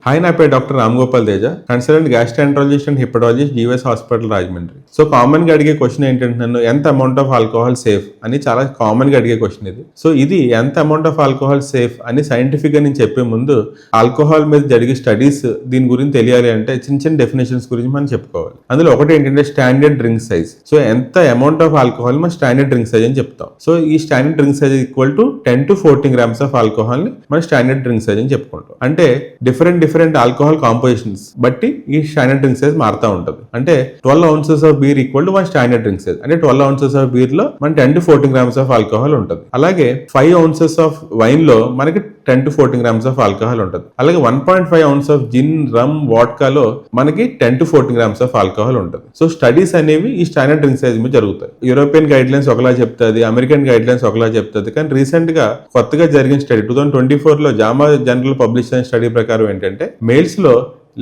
Hi, నా పేరు doctor Ram Gopal Teja, consultant gastroenterologist and hepatologist, GVS hospital, Rajahmundry. So common గా అడిగే క్వశ్చన్ ఏంటంటే, నన్ను ఎంత అమౌంట్ ఆఫ్ ఆల్కహాల్ సేఫ్ అని చాలా కామన్ గా అడిగే క్వశ్చన్ ఇది. సో ఇది ఎంత అమౌంట్ ఆఫ్ ఆల్కహాల్ సేఫ్ అని సైంటిఫిక్ గా నేను చెప్పే ముందు ఆల్కహాల్ మీద జరిగే స్టడీస్ దీని గురించి తెలియాలి అంటే చిన్న చిన్న డెఫినేషన్స్ గురించి మనం చెప్పుకోవాలి. అందులో ఒకటి ఏంటంటే స్టాండర్డ్ డ్రింక్ సైజ్. సో ఎంత అమౌంట్ ఆఫ్ ఆల్కహాల్ మనం స్టాండర్డ్ డ్రింక్ సైజ్ అని చెప్తాం. సో ఈ standard drink size equal to 10 to 14 grams of alcohol ని మనం స్టాండర్డ్ డ్రింక్ సైజ్ అని చెప్పుకుంటాం. అంటే డిఫరెంట్ ఆల్కహాల్ కాంపోజిషన్స్ బట్టి ఈ స్టాండర్డ్ డ్రింక్ సైజ్ మారుతూ ఉంటుంది. అంటే 12 ounces of beer equal to 1 standard drink size. అంటే 12 ounces ఆఫ్ బీర్ లో మన 10 to 14 grams ఆఫ్ ఆల్కహాల్ ఉంటుంది. అలాగే 5 ounces ఆఫ్ వైన్ లో మనకి 10 to 14 grams ఆఫ్ ఆల్కహాల్ ఉంటుంది. అలాగే 1.5 ounce ఆఫ్ జిన్, రమ్, వాడ్కాలో మనకి 10 to 14 grams ఆఫ్ ఆల్కహాల్ ఉంటుంది. సో స్టడీస్ అనేవి ఈ స్టాండర్డ్ డ్రింక్ సైజ్ మీద జరుగుతాయి. యూరోపియన్ గైడ్ లైన్స్ ఒకలా చెప్తుంది, అమెరికన్ గైడ్ లైన్స్ ఒకలా చెప్తుంది. కానీ రీసెంట్ గా కొత్తగా జరిగిన స్టడీ 2024 లో జామా జర్నల్ పబ్లిష్ అయిన స్టడీ ప్రకారం ఏంటంటే, మేల్స్ లో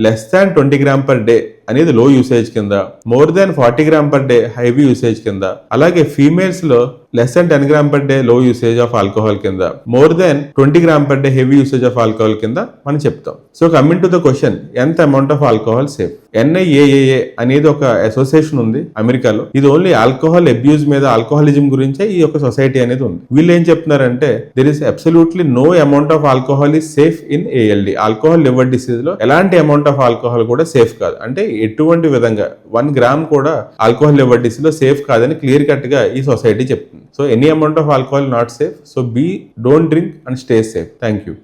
less than 20 grams per day అనేది లో యూసేజ్ కింద, మోర్ దాన్ 40 grams per day heavy usage కింద, అలాగే ఫీమేల్స్ లో less than 10 grams per day లో యూసేజ్ ఆఫ్ ఆల్కహాల్ కింద, more than 20 grams per day heavy usage of alcohol కింద మనం చెప్తాం. So coming to the question, ఎంత amount of alcohol safe? NIAAA అనేది ఒక అసోసియేషన్ ఉంది అమెరికాలో. ఇది ఓన్లీ ఆల్కహాల్ అబ్యూజ్ మీద, ఆల్కహాలిజం గురించే ఈ యొక్క సొసైటీ అనేది ఉంది. వీళ్ళు ఏం చెప్తున్నారంటే, there is absolutely no amount of alcohol is safe in ALD. Alcohol liver disease లో ఎలాంటి అమౌంట్ ఆఫ్ ఆల్కహాల్ కూడా సేఫ్ కాదు. అంటే ఎటువంటి విధంగా 1 gram కూడా ఆల్కహాల్ లివర్ డిసీజ్ లో సేఫ్ కాదని క్లియర్ కట్ గా ఈ సొసైటీ చెప్తుంది. So any amount of alcohol not safe. So don't drink and stay safe. Thank you.